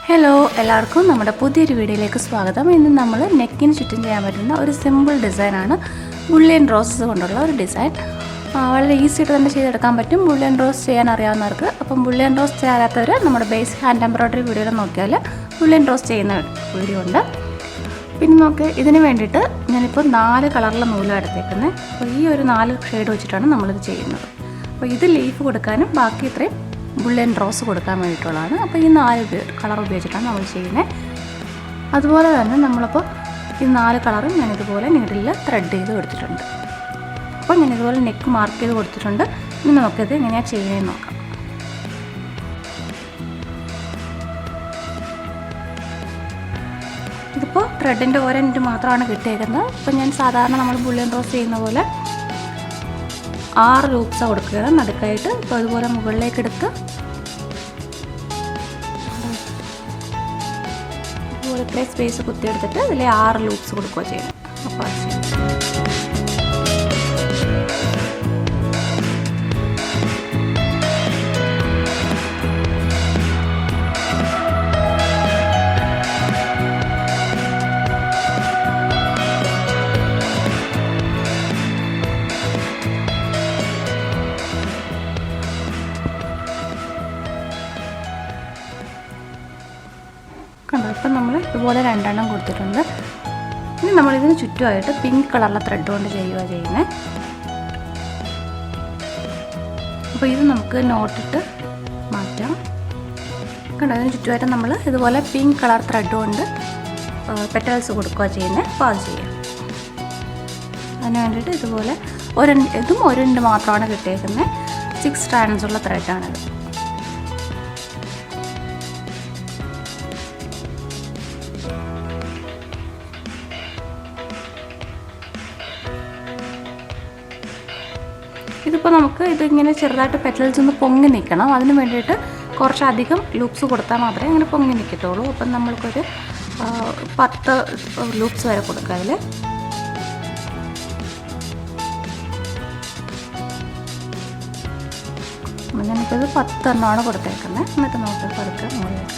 Hello എല്ലാവർക്കും നമ്മുടെ പുതിയൊരു വീഡിയോയിലേക്ക് സ്വാഗതം. ഇന്ന് നമ്മൾ നെക്കിന് ചുറ്റും ചെയ്യാൻ പറ്റുന്ന ഒരു സിമ്പിൾ ഡിസൈനാണ് ബുള്ളിയൻ റോസസ് കൊണ്ടുള്ള ഒരു ഡിസൈൻ. വളരെ ഈസി ആയിട്ട് തന്നെ ചെയ്തെടുക്കാൻ പറ്റും ബുള്ളിയൻ റോസ് ചെയ്യാൻ അറിയാവുന്നവർക്ക്. അപ്പം ബുള്ളിയൻ റോസ് ചെയ്യാത്തവർ നമ്മുടെ ബേസിക് ഹാൻഡ് എംബ്രോയിഡറി വീഡിയോയിൽ നോക്കിയാൽ ബുള്ളിയൻ റോസ് ചെയ്യുന്ന വീഡിയോ ഉണ്ട്. പിന്നെ നമുക്ക് ഇതിന് വേണ്ടിയിട്ട് ഞാനിപ്പോൾ 4 കളറിലെ നൂലാണ് എടുത്തേക്കുന്നത്. അപ്പോൾ ഈ ഒരു 4 ഷെയ്ഡ് വെച്ചിട്ടാണ് നമ്മളിത് ചെയ്യുന്നത്. അപ്പോൾ ഇത് ലീഫ് കൊടുക്കാനും ബാക്കി ഇത്രയും ബുള്ളിയൻ റോസ് കൊടുക്കാൻ വേണ്ടിയിട്ടുള്ളതാണ്. അപ്പോൾ ഈ 4 കളർ ഉപയോഗിച്ചിട്ടാണ് നമ്മൾ ചെയ്യുന്നത്. അതുപോലെ തന്നെ നമ്മളിപ്പോൾ ഈ 4 കളറും ഞാനിതുപോലെ നീഡിലിൽ ത്രെഡ് ചെയ്ത് കൊടുത്തിട്ടുണ്ട്. അപ്പോൾ ഞാനിതുപോലെ നെക്ക് മാർക്ക് ചെയ്ത് കൊടുത്തിട്ടുണ്ട്. ഇനി നമുക്കിത് എങ്ങനെയാണ് ചെയ്യുന്നതെന്ന് നോക്കാം. ഇതിപ്പോൾ ത്രെഡിൻ്റെ ഒരെൻഡ് മാത്രമാണ് കിട്ടിയേക്കുന്നത്. ഇപ്പോൾ ഞാൻ സാധാരണ നമ്മൾ ബുള്ളിയൻ റോസ് ചെയ്യുന്ന പോലെ 6 ലൂപ്സാണ് കൊടുക്കുക നടുക്കായിട്ട്. ഇപ്പോൾ അതുപോലെ മുകളിലേക്ക് എടുത്ത് അതുപോലെ ഇത്രയും സ്പേസ് കുത്തിയെടുത്തിട്ട് അതിൽ 6 ലൂപ്സ് കൊടുക്കുക ചെയ്യണം. അപ്പോൾ കണ്ടോ, ഇപ്പം നമ്മൾ ഇതുപോലെ 2 എണ്ണം കൊടുത്തിട്ടുണ്ട്. ഇനി നമ്മളിതിന് ചുറ്റുമായിട്ട് പിങ്ക് കളറിലെ ത്രെഡ് കൊണ്ട് ചെയ്യുന്നത്. അപ്പോൾ ഇത് നമുക്ക് നോട്ടിട്ട് മാറ്റാം. കണ്ടോ, ഇതിന് ചുറ്റുമായിട്ട് നമ്മൾ ഇതുപോലെ പിങ്ക് കളർ ത്രെഡ് കൊണ്ട് പെറ്റൽസ് കൊടുക്കുക ചെയ്യുന്നത്. അപ്പോൾ അത് ചെയ്യാം. അതിന് വേണ്ടിയിട്ട് ഇതുപോലെ ഇതും ഒരെണ്ണം മാത്രമാണ് കിട്ടിയേക്കുന്നത്. 6 സ്ട്രാൻഡ്സ് ഉള്ള ത്രെഡാണിത്. ഇതിപ്പോൾ നമുക്ക് ഇതിങ്ങനെ ചെറുതായിട്ട് പെറ്റൽസ് ഒന്ന് പൊങ്ങി നിൽക്കണം. അതിന് വേണ്ടിയിട്ട് കുറച്ചധികം ലൂപ്സ് കൊടുത്താൽ മാത്രമേ അങ്ങനെ പൊങ്ങി നിൽക്കത്തുള്ളൂ. അപ്പം നമ്മൾക്കൊരു 10 ലൂപ്സ് വരെ കൊടുക്കാം അതിൽ. ഞാനിപ്പോൾ 10 എണ്ണമാണ് കൊടുത്തേക്കുന്നത്. എന്നിട്ട് നമുക്ക് പതുക്കെ മുകളിലേക്ക്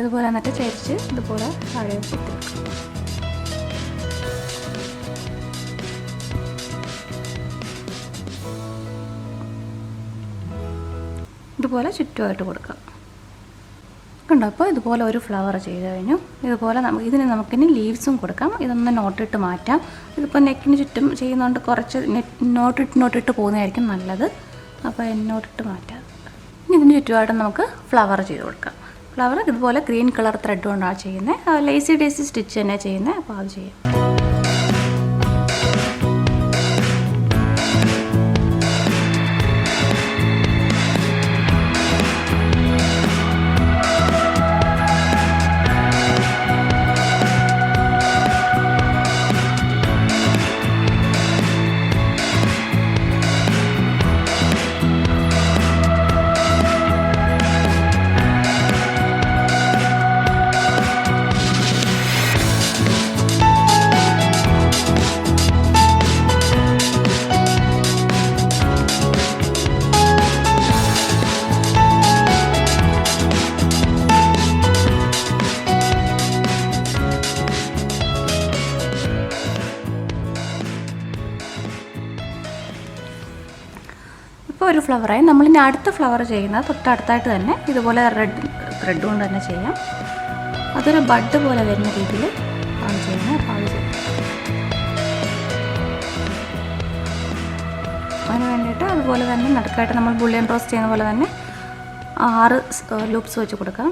ഇതുപോലെ എന്നിട്ട് ചേരിച്ച് ഇതുപോലെ താഴെ കുത്തിവെക്കും. ഇതുപോലെ ചുറ്റുമായിട്ട് കൊടുക്കാം. കണ്ടോ, അപ്പോൾ ഇതുപോലെ ഒരു ഫ്ലവർ ചെയ്ത് കഴിഞ്ഞു. ഇതുപോലെ നമുക്കിനി ലീവ്സും കൊടുക്കാം. ഇതൊന്ന് നോട്ടിട്ട് മാറ്റാം. ഇതിപ്പോൾ നെക്കിന് ചുറ്റും ചെയ്യുന്നതുകൊണ്ട് കുറച്ച് നോട്ടിട്ട് പോകുന്നതായിരിക്കും നല്ലത്. അപ്പോൾ നോട്ടിട്ട് മാറ്റാം. ഇനി ഇതിന് ചുറ്റുമായിട്ട് നമുക്ക് ഫ്ലവർ ചെയ്ത് കൊടുക്കാം. ഫ്ലവർ ഇതുപോലെ ഗ്രീൻ കളർ ത്രെഡ് കൊണ്ടാണ് ചെയ്യുന്നത്. ലേസി ഡേസി സ്റ്റിച്ച് തന്നെ ചെയ്യുന്നത്. അപ്പോൾ അത് ചെയ്യാം. ഒരു ഫ്ലവറായി. നമ്മളിനി അടുത്ത ഫ്ലവർ ചെയ്യുന്നത് തൊട്ടടുത്തായിട്ട് തന്നെ ഇതുപോലെ റെഡ് ത്രെഡ് കൊണ്ട് തന്നെ ചെയ്യാം. അതൊരു ബഡ് പോലെ വരുന്ന രീതിയിൽ ആണ് ചെയ്യുന്നത്. അപ്പോൾ അത് ചെയ്യാം. അതിന് വേണ്ടിയിട്ട് അതുപോലെ തന്നെ നടുക്കായിട്ട് നമ്മൾ ബുള്ളിയൻ റോസ് ചെയ്യുന്ന പോലെ തന്നെ 6 ലൂപ്സ് വെച്ച് കൊടുക്കാം.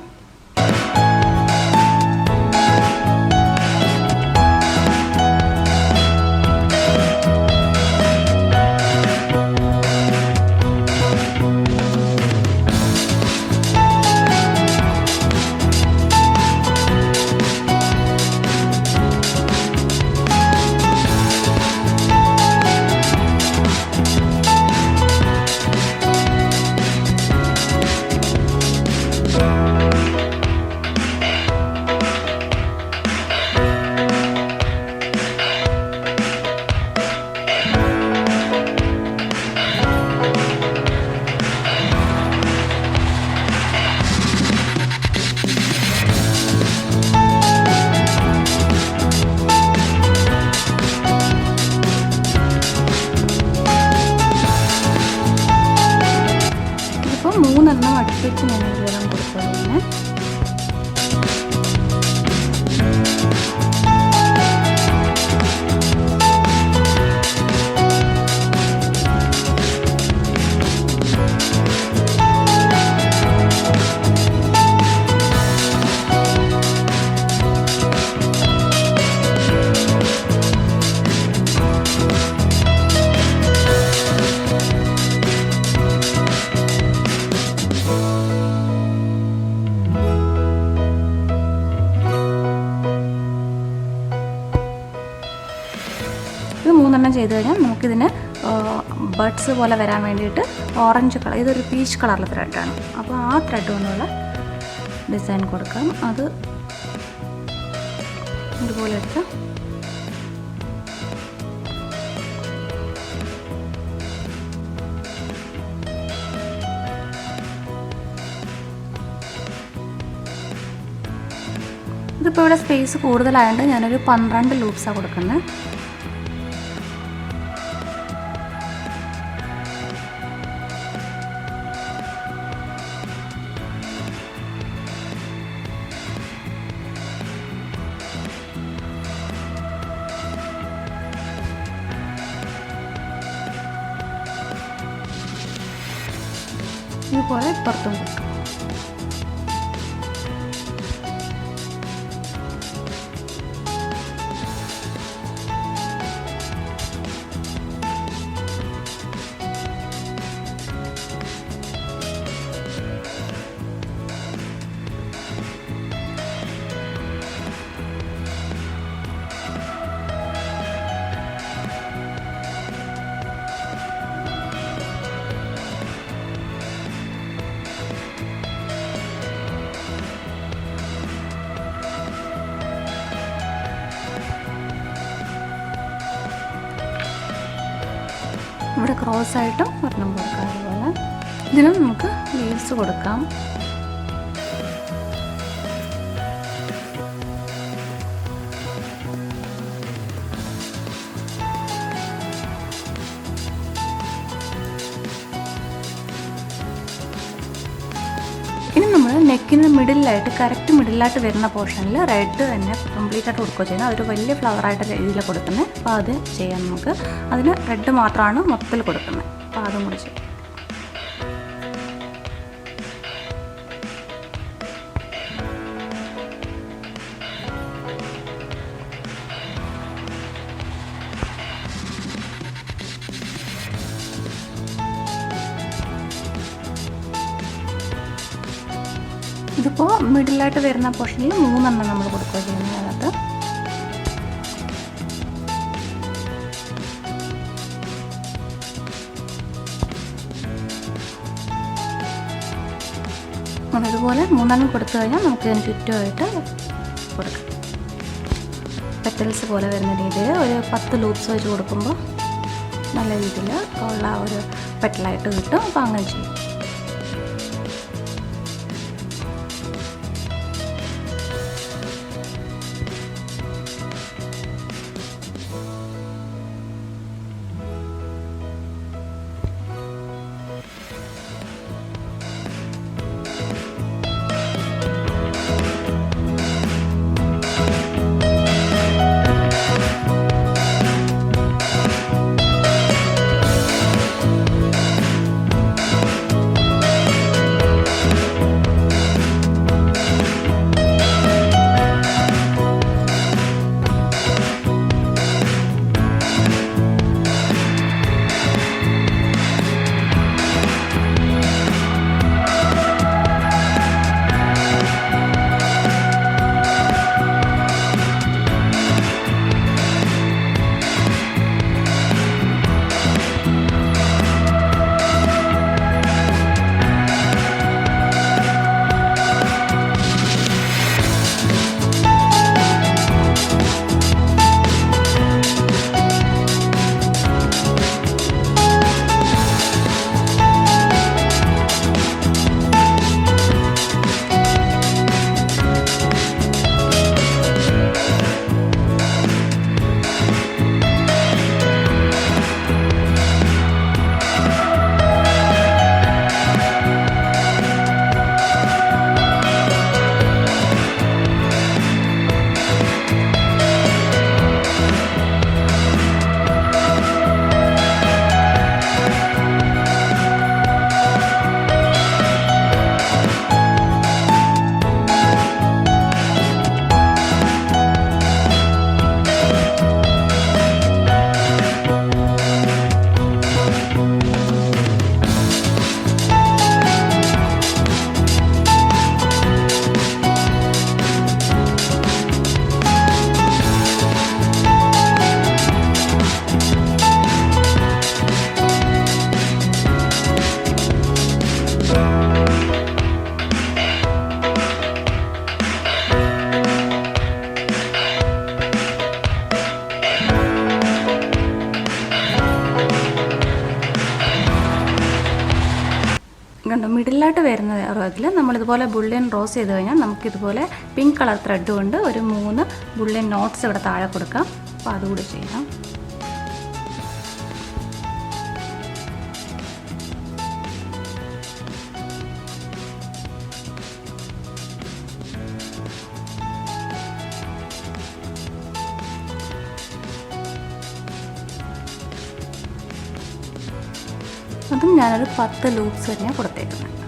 ചെയ്ത് കഴിഞ്ഞാൽ നമുക്കിതിന് ബഡ്സ് പോലെ വരാൻ വേണ്ടിയിട്ട് ഓറഞ്ച് കളർ, ഇതൊരു പീച്ച് കളറിലെ ത്രെഡാണ്. അപ്പോൾ ആ ത്രെഡ് കൊണ്ടുള്ള ഡിസൈൻ കൊടുക്കാം. അത് ഇതുപോലെ എടുത്ത് ഇതിപ്പോൾ ഇവിടെ സ്പേസ് കൂടുതലായതുകൊണ്ട് ഞാനൊരു 12 ലൂപ്സാണ് കൊടുക്കുന്നത്. ഇതുപോലെ പുറത്തും കൊടുക്കും. ഇവിടെ ക്രോസ് ആയിട്ടും ഒരെണ്ണം കൊടുക്കാം. അതുപോലെ ഇതിനും നമുക്ക് ലീവ്സ് കൊടുക്കാം. ഇനി നമ്മൾ നെക്കിന് മിഡിലായിട്ട്, കറക്റ്റ് മിഡിലായിട്ട് വരുന്ന പോർഷനിൽ റെഡ് തന്നെ കംപ്ലീറ്റ് ആയിട്ട് കൊടുക്കുക ചെയ്യുന്നത്. അതൊരു വലിയ ഫ്ലവറായിട്ട് രീതിയിൽ കൊടുക്കുന്നത്. അപ്പോൾ അത് ചെയ്യാം നമുക്ക്. അതിന് റെഡ് മാത്രമാണ് മൊത്തത്തിൽ കൊടുക്കുന്നത്. അപ്പോൾ അതും കൂടി ചെയ്യാം. ഇതിപ്പോൾ മിഡിലായിട്ട് വരുന്ന പോർഷനിൽ 3 എണ്ണം നമ്മൾ കൊടുക്കുക ചെയ്യുന്നത്. അതിനകത്ത് അതുപോലെ 3 എണ്ണം കൊടുത്തു കഴിഞ്ഞാൽ നമുക്ക് ഇതിന് ചുറ്റുമായിട്ട് കൊടുക്കാം. പെറ്റൽസ് പോലെ വരുന്ന രീതിയിൽ ഒരു 10 ലൂപ്സ് വെച്ച് കൊടുക്കുമ്പോൾ നല്ല രീതിയിൽ ഉള്ള ഒരു പെറ്റലായിട്ട് കിട്ടും. അപ്പോൾ അങ്ങനെ ചെയ്യും. കണ്ടോ മിഡിലായിട്ട് വരുന്ന റോയിൽ നമ്മളിതുപോലെ ബുള്ളിയൻ റോസ് ചെയ്ത് കഴിഞ്ഞാൽ നമുക്കിതുപോലെ പിങ്ക് കളർ ത്രെഡ് കൊണ്ട് ഒരു 3 ബുള്ളിയൻ നോട്ട്സ് ഇവിടെ താഴെ കൊടുക്കാം. അപ്പോൾ അതുകൂടി ചെയ്യാം. അതും ഞാനൊരു 10 ലൂപ്സ് തന്നെയാണ് കൊടുത്തേക്കുന്നത്.